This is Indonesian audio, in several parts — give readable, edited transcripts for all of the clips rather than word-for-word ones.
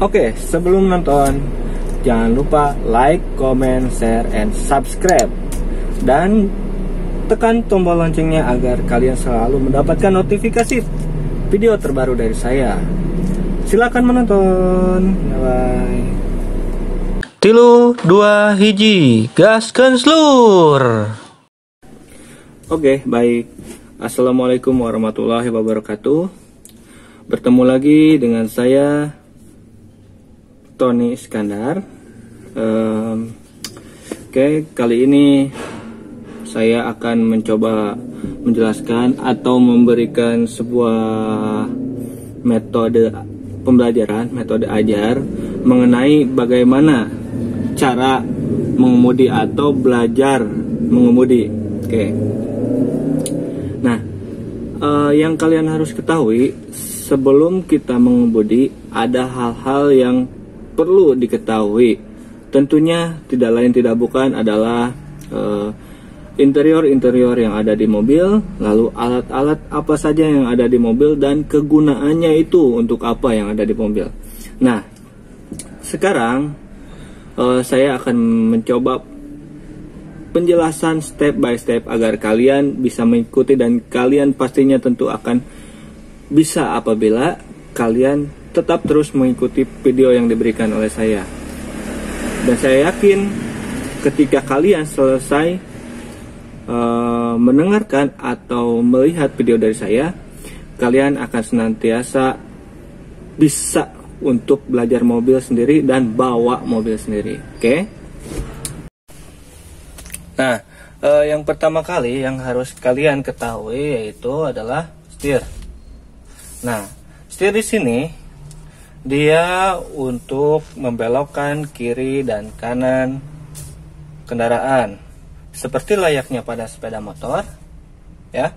Oke, sebelum nonton, jangan lupa like, comment, share, and subscribe. Dan tekan tombol loncengnya agar kalian selalu mendapatkan notifikasi video terbaru dari saya. Silakan menonton. Bye. Tilu 2 hiji, gaskeun slur. Oke, baik. Assalamualaikum warahmatullahi wabarakatuh. Bertemu lagi dengan saya, Tony Iskandar. Oke, kali ini saya akan mencoba menjelaskan atau memberikan sebuah metode pembelajaran, metode ajar mengenai bagaimana cara mengemudi atau belajar mengemudi. Oke. Nah, yang kalian harus ketahui sebelum kita mengemudi ada hal-hal yang perlu diketahui. Tentunya tidak lain tidak bukan adalah interior yang ada di mobil, lalu alat-alat apa saja yang ada di mobil dan kegunaannya itu untuk apa yang ada di mobil. Nah, sekarang saya akan mencoba penjelasan step by step agar kalian bisa mengikuti, dan kalian pastinya tentu akan bisa apabila kalian tetap terus mengikuti video yang diberikan oleh saya. Dan saya yakin ketika kalian selesai mendengarkan atau melihat video dari saya, kalian akan senantiasa bisa untuk belajar mobil sendiri dan bawa mobil sendiri. Oke? Nah, yang pertama kali yang harus kalian ketahui yaitu adalah setir. Nah, setir di sini dia untuk membelokkan kiri dan kanan kendaraan, seperti layaknya pada sepeda motor, ya.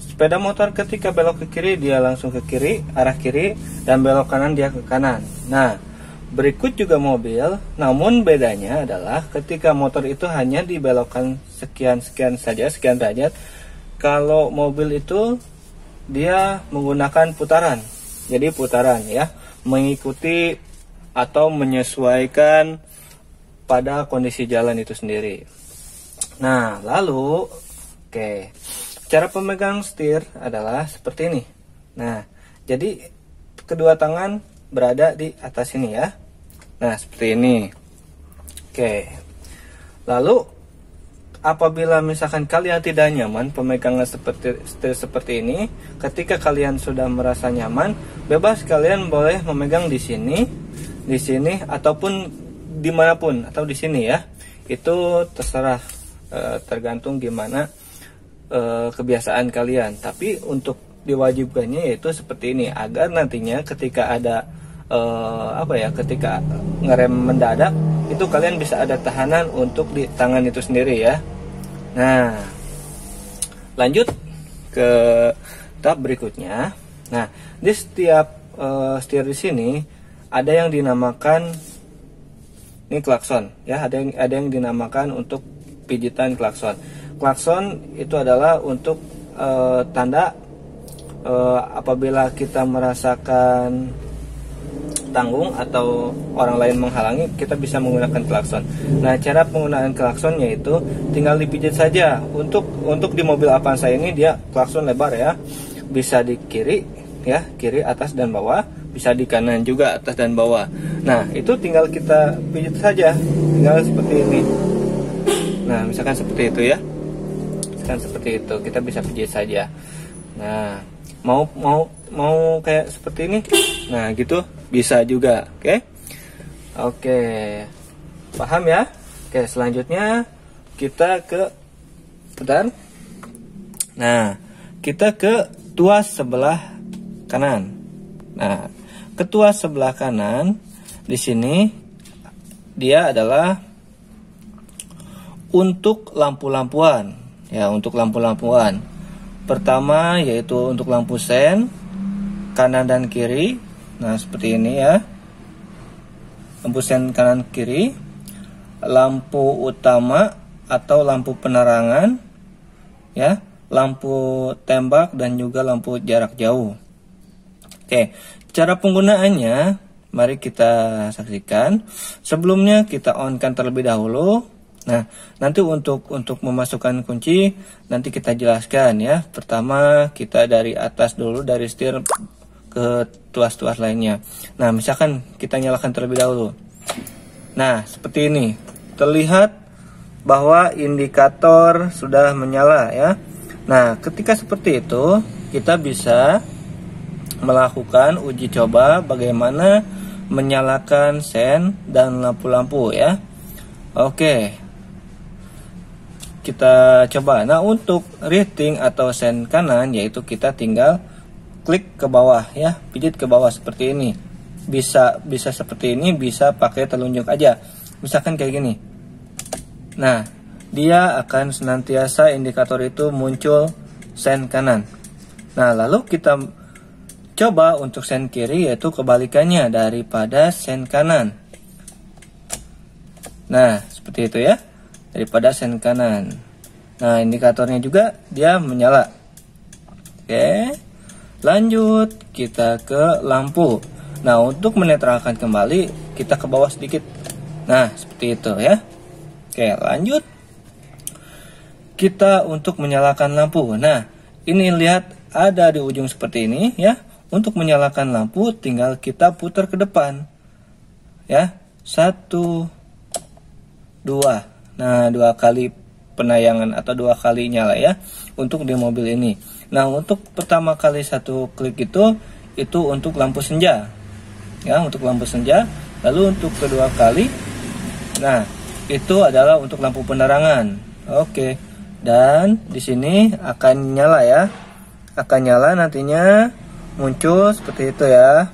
Sepeda motor ketika belok ke kiri dia langsung ke kiri, arah kiri, dan belok kanan dia ke kanan. Nah, berikut juga mobil, namun bedanya adalah ketika motor itu hanya dibelokkan sekian derajat. Kalau mobil itu dia menggunakan putaran. Jadi putaran, ya, mengikuti atau menyesuaikan pada kondisi jalan itu sendiri. Nah, lalu cara pemegang setir adalah seperti ini. Nah, jadi kedua tangan berada di atas ini, ya. Nah, seperti ini. Lalu apabila misalkan kalian tidak nyaman pemegangan setir seperti ini, ketika kalian sudah merasa nyaman, bebas kalian boleh memegang di sini, ataupun dimanapun, atau di sini, ya. Itu terserah, tergantung gimana kebiasaan kalian. Tapi untuk diwajibkannya yaitu seperti ini, agar nantinya ketika ada ketika ngerem mendadak itu kalian bisa ada tahanan untuk di tangan itu sendiri, ya. Nah, lanjut ke tahap berikutnya. Nah, di setiap setir di sini ada yang dinamakan ini klakson, ya. Ada yang dinamakan untuk pijitan klakson. Klakson itu adalah untuk tanda apabila kita merasakan tanggung atau orang lain menghalangi, kita bisa menggunakan klakson. Nah, cara penggunaan klakson yaitu tinggal dipijit saja. Untuk di mobil Avanza saya ini dia klakson lebar, ya. Bisa di kiri, ya, kiri atas dan bawah, bisa di kanan juga atas dan bawah. Nah, itu tinggal kita pijit saja, tinggal seperti ini. Nah, misalkan seperti itu, ya. Misalkan seperti itu, kita bisa pijit saja. Nah, mau kayak seperti ini. Nah, gitu bisa juga. Oke. Paham, ya? Oke, selanjutnya kita ke Nah, kita ke tuas sebelah kanan. Nah, ke tuas sebelah kanan di sini dia adalah untuk lampu-lampuan, ya, untuk lampu-lampuan. Pertama yaitu untuk lampu sen kanan dan kiri. Nah, seperti ini, ya. Lampu sen kanan kiri, lampu utama atau lampu penerangan, ya, lampu tembak dan juga lampu jarak jauh. Oke, cara penggunaannya mari kita saksikan. Sebelumnya kita on-kan terlebih dahulu. Nah, nanti untuk memasukkan kunci nanti kita jelaskan ya. Pertama kita dari atas dulu, dari setir ke tuas-tuas lainnya. Nah, misalkan kita nyalakan terlebih dahulu. Nah, seperti ini. Terlihat bahwa indikator sudah menyala ya. Nah, ketika seperti itu, kita bisa melakukan uji coba bagaimana menyalakan sen dan lampu-lampu ya. Oke, kita coba. Nah, untuk rating atau sen kanan, yaitu kita tinggal klik ke bawah ya, pijit ke bawah seperti ini. Bisa seperti ini, bisa pakai telunjuk aja, misalkan kayak gini. Nah, dia akan senantiasa indikator itu muncul sen kanan. Nah, lalu kita coba untuk sen kiri, yaitu kebalikannya daripada sen kanan. Nah, seperti itu ya, daripada sen kanan. Nah, indikatornya juga dia menyala. Oke, lanjut kita ke lampu. Nah, untuk menetralkan kembali, kita ke bawah sedikit. Nah, seperti itu ya. Oke, lanjut. Kita untuk menyalakan lampu. Nah, ini lihat ada di ujung seperti ini ya. Untuk menyalakan lampu tinggal kita putar ke depan ya, 1, 2. Nah, 2 kali penayangan atau 2 kali nyala ya untuk di mobil ini. Nah, untuk pertama kali 1 klik itu untuk lampu senja ya, untuk lampu senja. Lalu untuk kedua kali, nah itu adalah untuk lampu penerangan. Oke, dan di sini akan nyala ya, akan nyala nantinya. Muncul seperti itu ya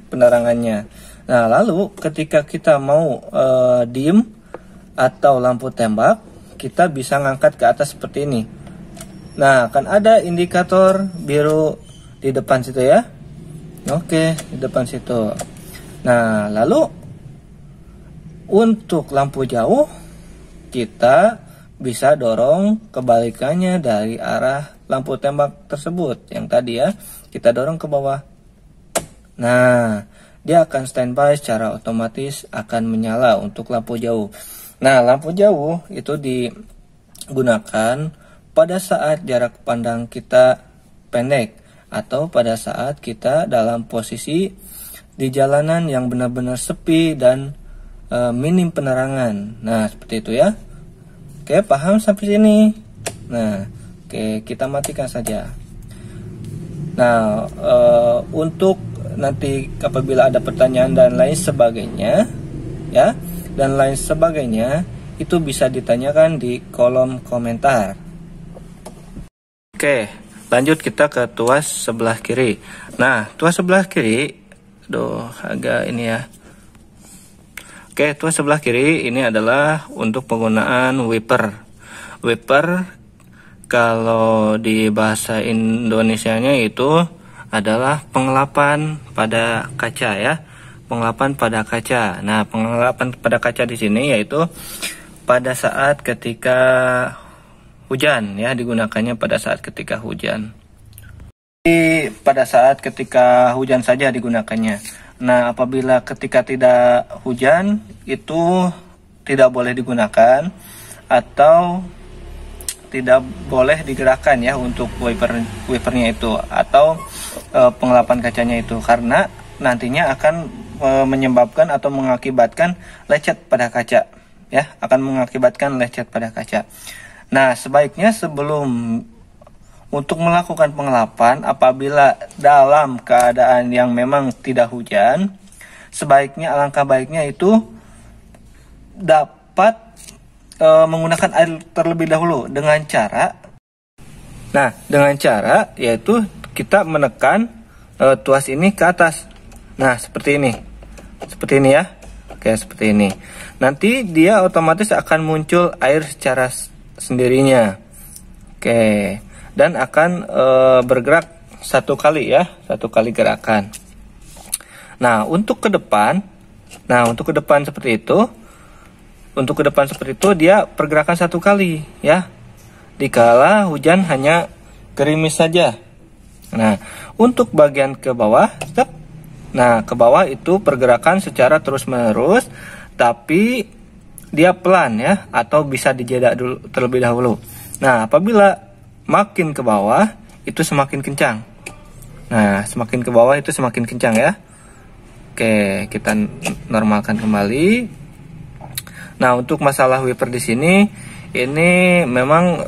penerangannya. Nah, lalu ketika kita mau dim atau lampu tembak, kita bisa ngangkat ke atas seperti ini. Nah, akan ada indikator biru di depan situ ya. Oke, di depan situ. Nah, lalu untuk lampu jauh kita bisa dorong kebalikannya dari arah lampu tembak tersebut yang tadi ya, kita dorong ke bawah. Nah, dia akan standby secara otomatis, akan menyala untuk lampu jauh. Nah, lampu jauh itu digunakan pada saat jarak pandang kita pendek atau pada saat kita dalam posisi di jalanan yang benar-benar sepi dan minim penerangan. Nah, seperti itu ya. Oke, paham sampai sini? Nah, oke, kita matikan saja. Nah, untuk nanti apabila ada pertanyaan dan lain sebagainya, ya, dan lain sebagainya, itu bisa ditanyakan di kolom komentar. Oke, lanjut kita ke tuas sebelah kiri. Nah, tuas sebelah kiri, agak ini ya. Oke, tuas sebelah kiri ini adalah untuk penggunaan wiper. Wiper kalau di bahasa Indonesianya itu adalah pengelapan pada kaca ya. Pengelapan pada kaca. Nah, pengelapan pada kaca di sini yaitu pada saat ketika hujan ya, digunakannya pada saat ketika hujan. Pada saat ketika hujan saja digunakannya. Nah, apabila ketika tidak hujan itu tidak boleh digunakan atau tidak boleh digerakkan ya untuk wipernya itu atau pengelapan kacanya itu, karena nantinya akan menyebabkan atau mengakibatkan lecet pada kaca ya, akan mengakibatkan lecet pada kaca. Nah, sebaiknya sebelum untuk melakukan pengelapan, apabila dalam keadaan yang memang tidak hujan, sebaiknya alangkah baiknya itu dapat menggunakan air terlebih dahulu dengan cara, yaitu kita menekan tuas ini ke atas. Nah, seperti ini ya. Oke, seperti ini. Nanti dia otomatis akan muncul air secara sendirinya. Oke. Dan akan bergerak satu kali gerakan. Nah, untuk ke depan seperti itu, dia pergerakan satu kali ya. Dikala hujan hanya gerimis saja. Nah, untuk bagian ke bawah, Nah, ke bawah itu pergerakan secara terus-menerus, tapi dia pelan ya, atau bisa dijeda dulu terlebih dahulu. Nah, apabila makin ke bawah itu semakin kencang. Nah, semakin ke bawah itu semakin kencang ya. Oke, kita normalkan kembali. Nah, untuk masalah wiper di sini ini memang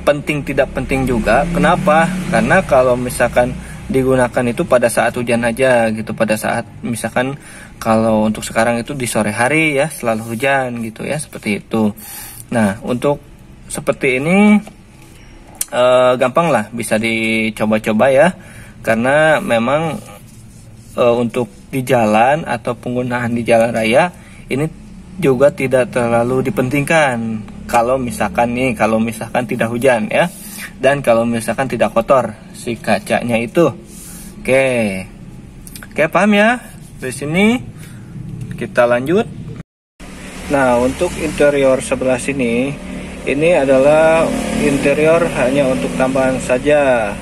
penting tidak penting juga. Kenapa? Karena kalau misalkan digunakan itu pada saat hujan aja gitu, pada saat misalkan kalau untuk sekarang itu di sore hari ya, selalu hujan gitu ya, seperti itu. Nah, untuk seperti ini gampang lah, bisa dicoba-coba ya, karena memang untuk di jalan atau penggunaan di jalan raya ini juga tidak terlalu dipentingkan kalau misalkan tidak hujan ya, dan kalau misalkan tidak kotor si kacanya itu. Oke, paham ya? Di sini kita lanjut. Nah, untuk interior sebelah sini, ini adalah interior hanya untuk tambahan saja,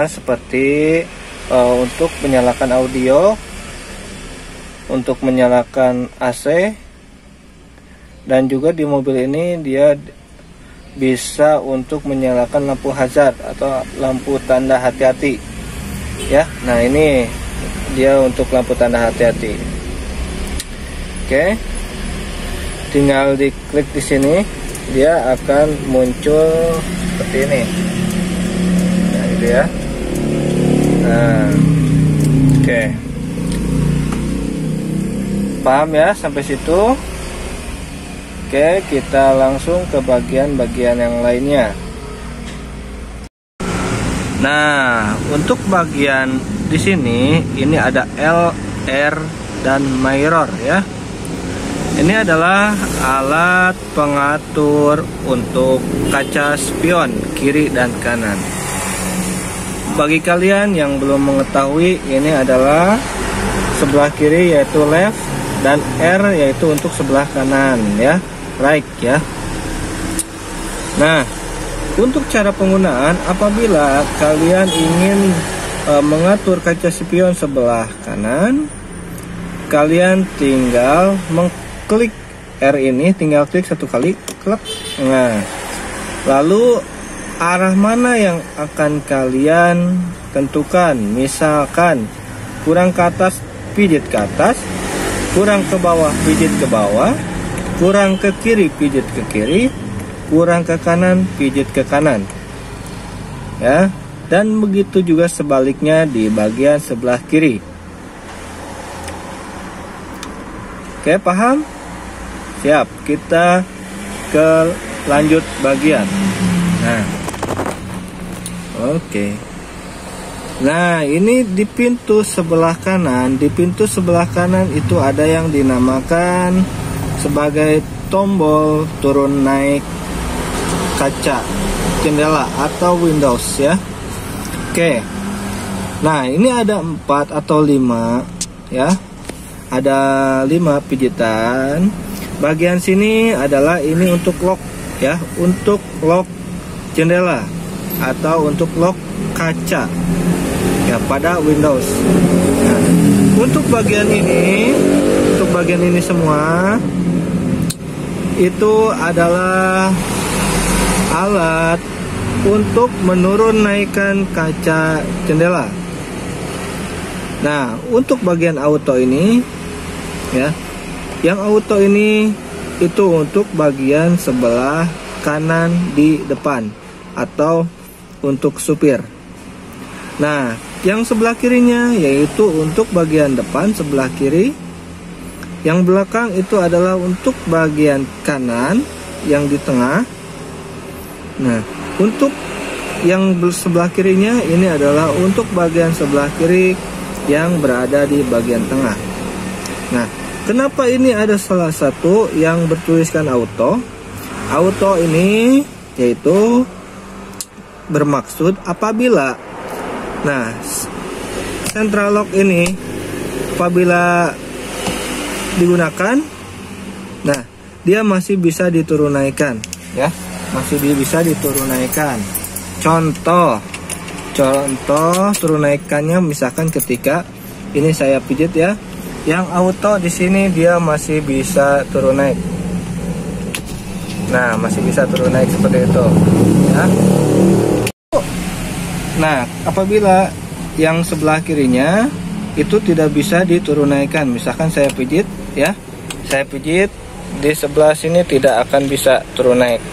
seperti untuk menyalakan audio, untuk menyalakan AC, dan juga di mobil ini dia bisa untuk menyalakan lampu hazard atau lampu tanda hati-hati ya. Nah, ini dia untuk lampu tanda hati-hati. Oke, tinggal diklik di sini, dia akan muncul seperti ini. Nah, gitu ya. Nah, oke, paham ya sampai situ? Oke, kita langsung ke bagian-bagian yang lainnya. Nah, untuk bagian di sini ini ada L, R, dan mirror ya. Ini adalah alat pengatur untuk kaca spion kiri dan kanan. Bagi kalian yang belum mengetahui, ini adalah sebelah kiri yaitu left, dan R yaitu untuk sebelah kanan ya, right ya. Nah, untuk cara penggunaan, apabila kalian ingin mengatur kaca spion sebelah kanan, kalian tinggal mengklik R ini, tinggal klik satu kali, klik. Nah, lalu arah mana yang akan kalian tentukan. Misalkan kurang ke atas, pijit ke atas, kurang ke bawah, pijit ke bawah, kurang ke kiri, pijit ke kiri, kurang ke kanan, pijit ke kanan ya. Dan begitu juga sebaliknya di bagian sebelah kiri. Oke, paham? Siap, kita ke lanjut bagian. Nah, oke. Nah, ini di pintu sebelah kanan. Di pintu sebelah kanan itu ada yang dinamakan sebagai tombol turun naik kaca jendela atau windows ya. Oke. Nah, ini ada 4 atau 5 ya. Ada 5 pijitan. Bagian sini adalah ini untuk lock ya, untuk lock jendela atau untuk lock kaca ya pada Windows. Nah, untuk bagian ini semua itu adalah alat untuk menurun naikkan kaca jendela. Nah, untuk bagian auto ini ya, yang auto ini itu untuk bagian sebelah kanan di depan atau untuk supir. Nah, yang sebelah kirinya yaitu untuk bagian depan sebelah kiri. Yang belakang itu adalah untuk bagian kanan yang di tengah. Nah, untuk yang sebelah kirinya ini adalah untuk bagian sebelah kiri yang berada di bagian tengah. Nah, kenapa ini ada salah satu yang bertuliskan auto? Auto ini yaitu bermaksud apabila central lock ini apabila digunakan, nah dia masih bisa diturun naikkan ya, masih bisa diturun naikkan. Contoh contoh turun naikannya misalkan ketika ini saya pijit ya. Yang auto di sini dia masih bisa turun naik. Nah, masih bisa turun naik seperti itu ya. Nah, apabila yang sebelah kirinya itu tidak bisa diturun naikkan, misalkan saya pijit ya, saya pijit di sebelah sini tidak akan bisa turun naik.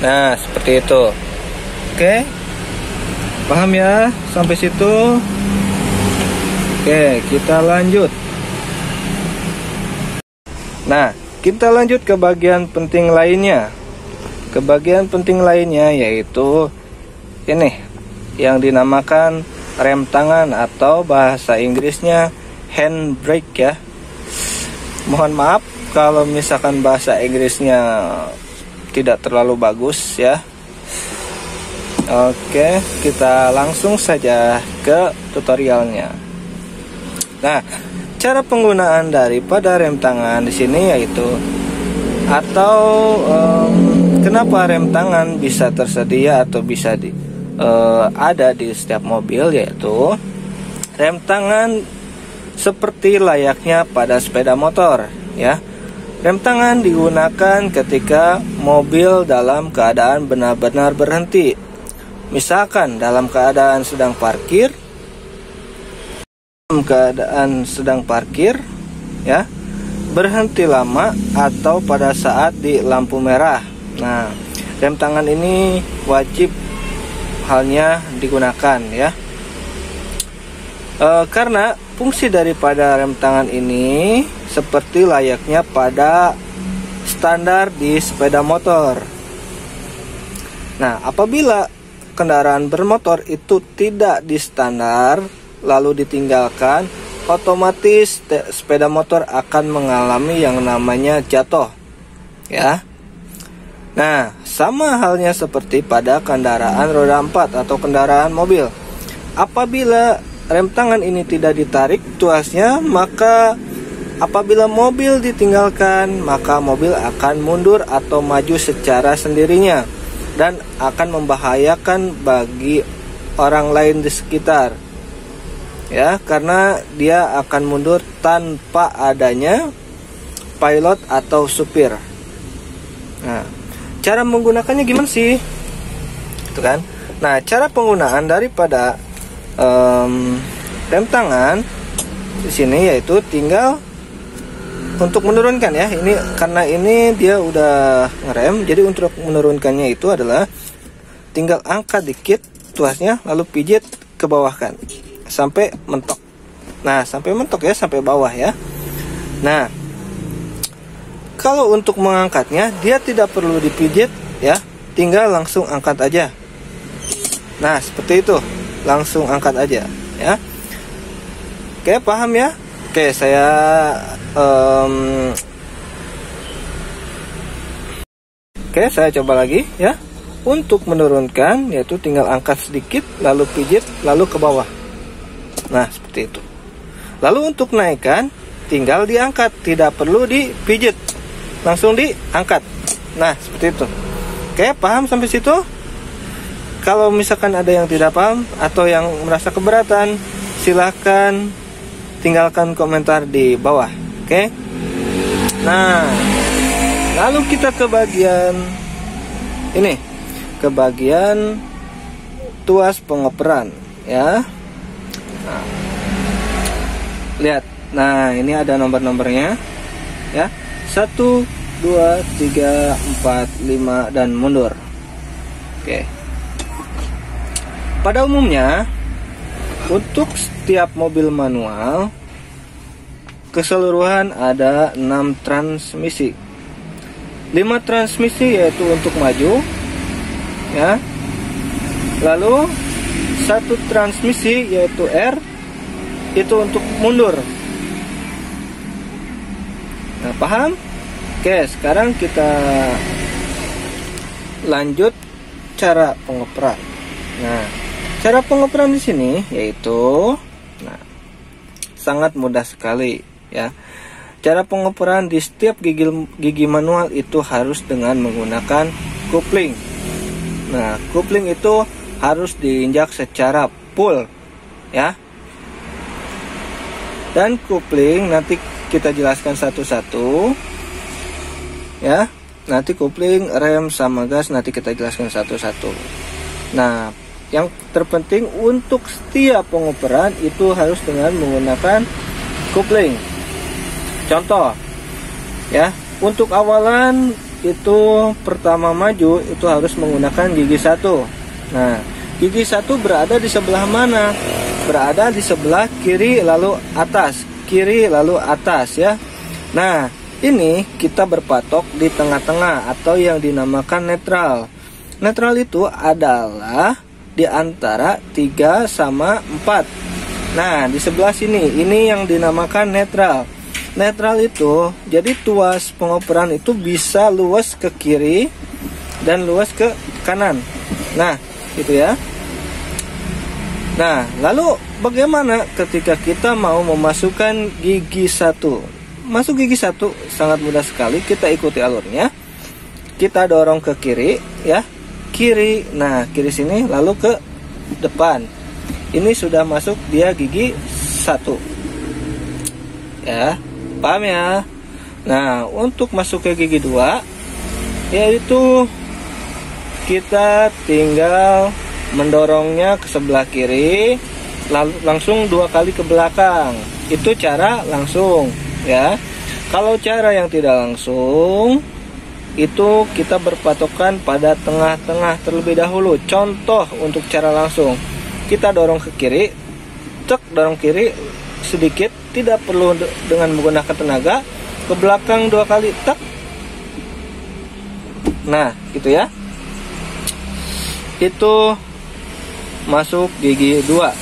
Nah, seperti itu. Oke, paham ya sampai situ? Oke, kita lanjut. Nah, kita lanjut ke bagian penting lainnya. Ke bagian penting lainnya yaitu ini yang dinamakan rem tangan atau bahasa Inggrisnya handbrake ya. Mohon maaf kalau misalkan bahasa Inggrisnya tidak terlalu bagus ya. Oke, kita langsung saja ke tutorialnya. Nah, cara penggunaan daripada rem tangan di sini yaitu kenapa rem tangan bisa tersedia atau bisa ada di setiap mobil, yaitu rem tangan seperti layaknya pada sepeda motor ya. Rem tangan digunakan ketika mobil dalam keadaan benar-benar berhenti. Misalkan dalam keadaan sedang parkir ya, berhenti lama, atau pada saat di lampu merah. Nah, rem tangan ini wajib halnya digunakan ya. Karena fungsi daripada rem tangan ini seperti layaknya pada standar di sepeda motor. Nah, apabila kendaraan bermotor itu tidak di standar lalu ditinggalkan, otomatis sepeda motor akan mengalami yang namanya jatuh ya. Nah, sama halnya seperti pada kendaraan roda 4 atau kendaraan mobil. Apabila rem tangan ini tidak ditarik tuasnya, maka apabila mobil ditinggalkan, maka mobil akan mundur atau maju secara sendirinya dan akan membahayakan bagi orang lain di sekitar ya, karena dia akan mundur tanpa adanya pilot atau supir. Nah, cara menggunakannya gimana sih? Itu kan. Nah, cara penggunaan daripada rem tangan di sini yaitu tinggal untuk menurunkan ya. Ini karena ini dia udah ngerem, jadi untuk menurunkannya itu adalah tinggal angkat dikit tuasnya lalu pijit ke bawah kan sampai mentok. Nah, sampai mentok ya, sampai bawah ya. Nah, kalau untuk mengangkatnya dia tidak perlu dipijit ya, tinggal langsung angkat aja. Nah, seperti itu, langsung angkat aja ya. Oke, paham ya? Oke, saya coba lagi ya. Untuk menurunkan yaitu tinggal angkat sedikit lalu pijit lalu ke bawah. Nah, seperti itu. Lalu untuk naikkan tinggal diangkat, tidak perlu dipijit, langsung diangkat. Nah, seperti itu. Oke, paham sampai situ? Kalau misalkan ada yang tidak paham atau yang merasa keberatan, silahkan tinggalkan komentar di bawah. Oke. Nah, lalu kita ke bagian ini, ke bagian tuas pengoperan ya. Nah, lihat. Nah, ini ada nomor-nomornya ya. 1, 2, 3, 4, 5 dan mundur. Oke. Pada umumnya untuk setiap mobil manual keseluruhan ada 6 transmisi. 5 transmisi yaitu untuk maju ya. Lalu 1 transmisi yaitu R itu untuk mundur. Nah, paham? Oke, sekarang kita lanjut cara pengoperan. Nah, cara pengoperan di sini yaitu sangat mudah sekali ya. Cara pengoperan di setiap gigi manual itu harus dengan menggunakan coupling. Nah, coupling itu harus diinjak secara full ya. Dan kopling nanti kita jelaskan satu-satu ya. Nanti kopling, rem sama gas nanti kita jelaskan satu-satu. Nah, yang terpenting untuk setiap pengoperan itu harus dengan menggunakan kopling. Contoh ya, untuk awalan itu pertama maju itu harus menggunakan gigi 1. Nah, gigi 1 berada di sebelah mana? Berada di sebelah kiri lalu atas, kiri lalu atas ya. Nah, ini kita berpatok di tengah-tengah atau yang dinamakan netral. Netral itu adalah di antara 3 sama 4. Nah, di sebelah sini ini yang dinamakan netral. Netral itu jadi tuas pengoperan itu bisa luas ke kiri dan luas ke kanan. Nah, gitu ya. Nah, lalu bagaimana ketika kita mau memasukkan gigi 1? Masuk gigi 1 sangat mudah sekali, kita ikuti alurnya. Kita dorong ke kiri ya. Kiri. Nah, kiri sini lalu ke depan. Ini sudah masuk dia gigi 1. Ya, paham ya? Nah, untuk masuk ke gigi 2 yaitu kita tinggal mendorongnya ke sebelah kiri lalu langsung 2 kali ke belakang. Itu cara langsung ya. Kalau cara yang tidak langsung itu kita berpatokan pada tengah-tengah terlebih dahulu. Contoh untuk cara langsung, kita dorong ke kiri, cek dorong kiri sedikit, tidak perlu dengan menggunakan tenaga, ke belakang 2 kali, tak. Nah, gitu ya. Itu masuk gigi 2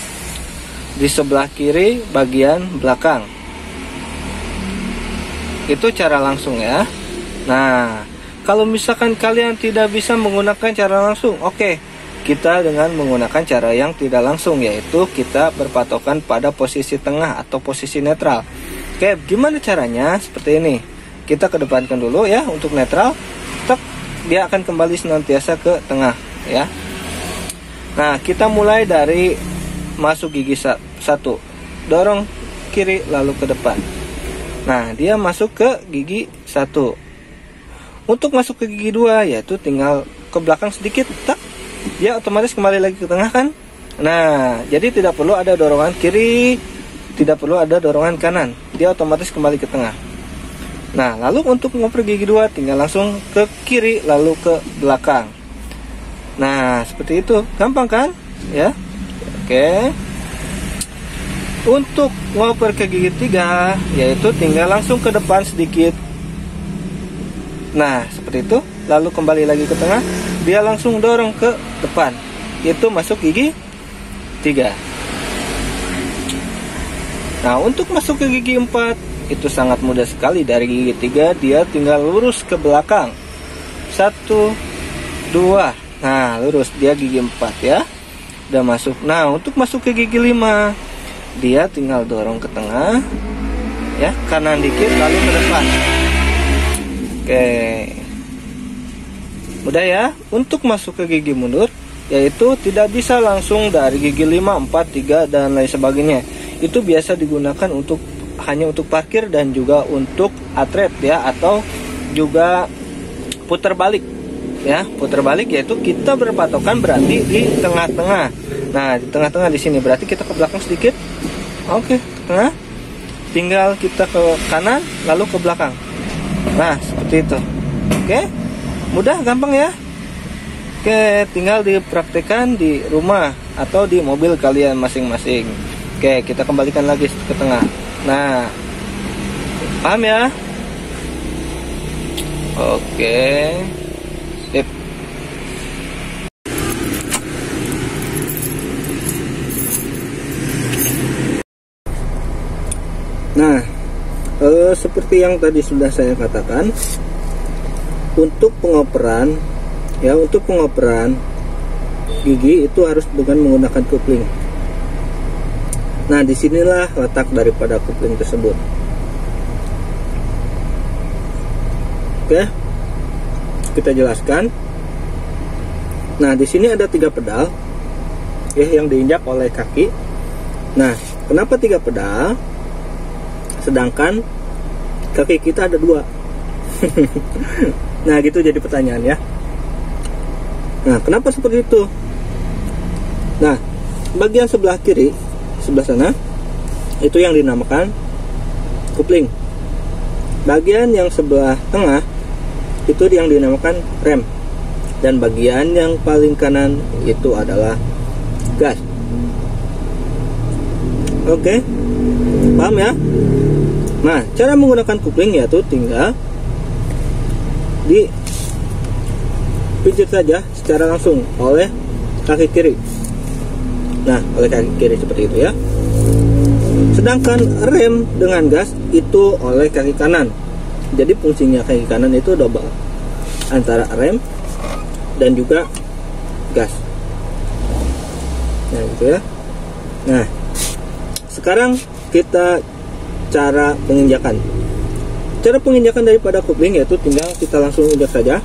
di sebelah kiri bagian belakang. Itu cara langsung ya. Nah, kalau misalkan kalian tidak bisa menggunakan cara langsung, oke, kita dengan menggunakan cara yang tidak langsung, yaitu kita berpatokan pada posisi tengah atau posisi netral. Oke, gimana caranya? Seperti ini. Kita kedepankan dulu ya untuk netral. Tek, dia akan kembali senantiasa ke tengah ya. Nah, kita mulai dari masuk gigi 1. Dorong kiri lalu ke depan. Nah, dia masuk ke gigi 1. Untuk masuk ke gigi 2 yaitu tinggal ke belakang sedikit, tak, dia otomatis kembali lagi ke tengah kan. Nah, jadi tidak perlu ada dorongan kiri, tidak perlu ada dorongan kanan, dia otomatis kembali ke tengah. Nah, lalu untuk ngoper gigi 2 tinggal langsung ke kiri lalu ke belakang. Nah, seperti itu, gampang kan ya. Oke. Untuk ngoper ke gigi 3 yaitu tinggal langsung ke depan sedikit. Nah, seperti itu. Lalu kembali lagi ke tengah, dia langsung dorong ke depan. Itu masuk gigi 3. Nah, untuk masuk ke gigi 4 itu sangat mudah sekali. Dari gigi 3 dia tinggal lurus ke belakang. 1 2. Nah, lurus, dia gigi 4 ya. Udah masuk. Nah, untuk masuk ke gigi 5 dia tinggal dorong ke tengah ya, kanan dikit lalu ke depan. Oke, mudah ya. Untuk masuk ke gigi mundur yaitu tidak bisa langsung dari gigi 5, 4, 3 dan lain sebagainya. Itu biasa digunakan untuk hanya untuk parkir dan juga untuk atret ya, atau juga putar balik ya. Putar balik yaitu kita berpatokan berarti di tengah-tengah. Nah, di tengah-tengah di sini berarti kita ke belakang sedikit. Oke, ke tengah. Tinggal kita ke kanan lalu ke belakang. Nah, seperti itu. Oke. Mudah, gampang ya. Oke, tinggal dipraktikkan di rumah atau di mobil kalian masing-masing. Oke, kita kembalikan lagi ke tengah. Nah, paham ya? Oke. Sip. Nah, seperti yang tadi sudah saya katakan, untuk pengoperan ya, untuk pengoperan gigi itu harus dengan menggunakan kopling. Nah, disinilah letak daripada kopling tersebut. Oke, kita jelaskan. Nah, di sini ada 3 pedal yang diinjak oleh kaki. Nah, kenapa 3 pedal sedangkan kaki kita ada 2? Nah, gitu jadi pertanyaan ya. Nah, kenapa seperti itu? Nah, bagian sebelah kiri, sebelah sana, itu yang dinamakan kopling. Bagian yang sebelah tengah itu yang dinamakan rem. Dan bagian yang paling kanan itu adalah gas. Oke, paham ya? Nah, cara menggunakan kopling yaitu tinggal dipijit saja secara langsung oleh kaki kiri. Nah, oleh kaki kiri seperti itu ya. Sedangkan rem dengan gas itu oleh kaki kanan. Jadi fungsinya kaki kanan itu double antara rem dan juga gas. Nah, gitu ya. Nah, sekarang kita cara penginjakan. Cara penginjakan daripada kopling yaitu tinggal kita langsung injak saja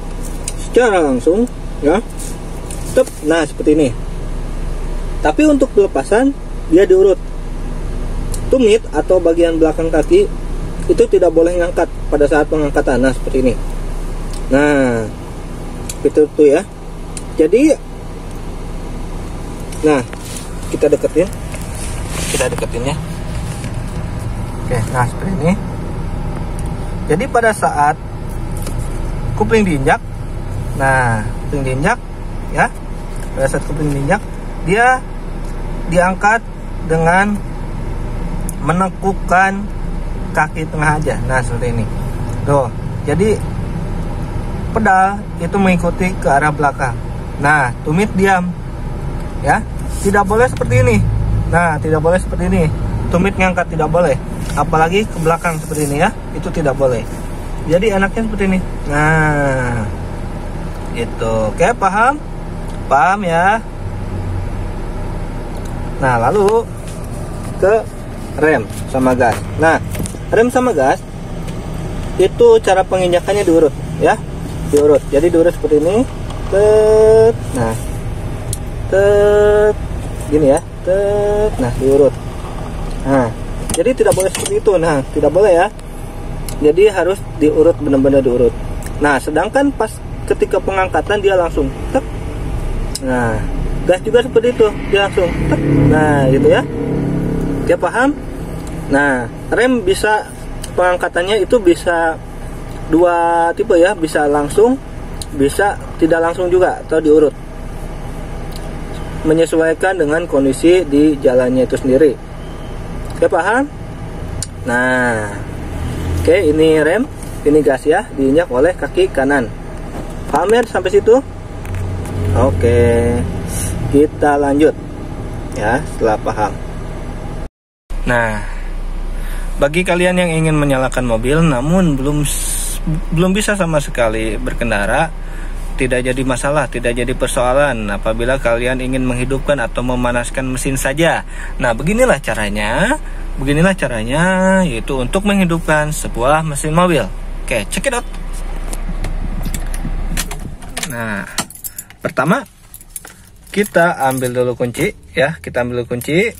secara langsung ya. Nah, seperti ini. Tapi untuk pelepasan dia diurut. Tumit atau bagian belakang kaki itu tidak boleh ngangkat pada saat pengangkatan. Nah, seperti ini. Nah, itu tuh ya. Jadi, nah, kita deketin ya. Oke, nah seperti ini. Jadi pada saat kopling diinjak, nah, kopling diinjak ya. Pada saat kopling diinjak, dia diangkat dengan menekukkan kaki tengah aja. Nah, seperti ini. Tuh. Jadi pedal itu mengikuti ke arah belakang. Nah, tumit diam. Ya. Tidak boleh seperti ini. Nah, tidak boleh seperti ini. Tumit ngangkat tidak boleh. Apalagi ke belakang seperti ini ya. Itu tidak boleh. Jadi enaknya seperti ini. Nah, itu. Oke, paham? Paham ya? Nah, lalu ke rem sama gas. Nah, rem sama gas itu cara penginjakannya diurut ya. Diurut. Jadi diurut seperti ini. Nah. Gini ya. Nah, diurut. Nah, jadi tidak boleh seperti itu. Nah, tidak boleh ya. Jadi harus diurut, benar-benar diurut. Nah, sedangkan pas ketika pengangkatan dia langsung tek. Nah, gas juga seperti itu, dia langsung tek. Nah, gitu ya. Dia paham? Nah, rem bisa pengangkatannya itu bisa 2 tipe ya, bisa langsung, bisa tidak langsung juga atau diurut. Menyesuaikan dengan kondisi di jalannya itu sendiri. Oke, paham? Nah, oke, ini rem, ini gas ya, diinjak oleh kaki kanan. Paham ya sampai situ? Oke, kita lanjut ya setelah paham. Nah, bagi kalian yang ingin menyalakan mobil namun belum bisa sama sekali berkendara, tidak jadi masalah, tidak jadi persoalan apabila kalian ingin menghidupkan atau memanaskan mesin saja. Nah, beginilah caranya, yaitu untuk menghidupkan sebuah mesin mobil. Oke, check it out. Nah, pertama kita ambil dulu kunci ya,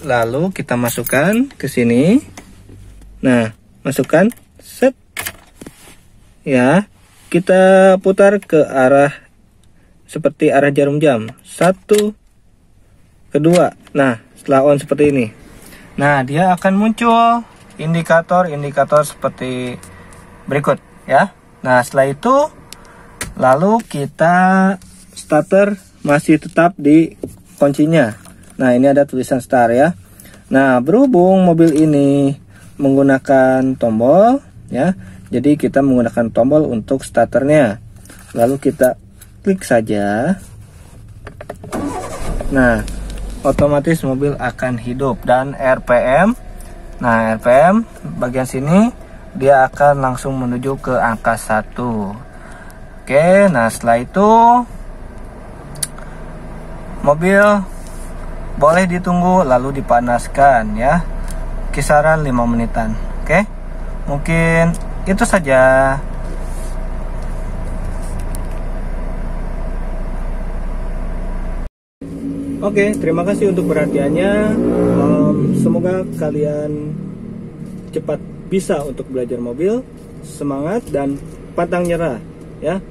lalu kita masukkan ke sini. Nah, masukkan, set ya, kita putar ke arah seperti arah jarum jam. 1, kedua. Nah, setelah on seperti ini. Nah, dia akan muncul indikator seperti berikut ya. Nah, setelah itu lalu kita starter masih tetap di kuncinya. Nah, ini ada tulisan start ya. Nah, berhubung mobil ini menggunakan tombol ya, jadi kita menggunakan tombol untuk starternya. Lalu kita klik saja. Nah, otomatis mobil akan hidup. Dan RPM, nah RPM bagian sini dia akan langsung menuju ke angka 1. Oke, nah setelah itu mobil boleh ditunggu lalu dipanaskan ya, kisaran 5 menitan. Oke, mungkin itu saja. Oke, terima kasih untuk perhatiannya. Semoga kalian cepat bisa untuk belajar mobil, semangat dan pantang nyerah ya.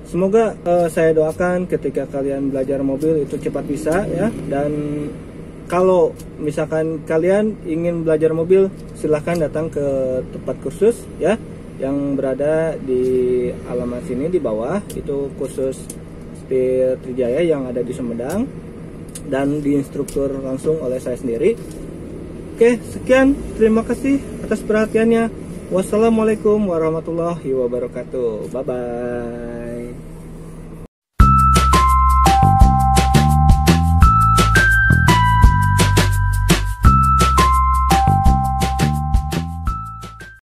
Semoga saya doakan ketika kalian belajar mobil itu cepat bisa ya. Dan kalau misalkan kalian ingin belajar mobil, silahkan datang ke tempat kursus ya, yang berada di alamat sini di bawah. Itu kursus setir Trijaya yang ada di Sumedang dan diinstruktur langsung oleh saya sendiri. Oke, sekian, terima kasih atas perhatiannya. Wassalamualaikum warahmatullahi wabarakatuh. Bye bye.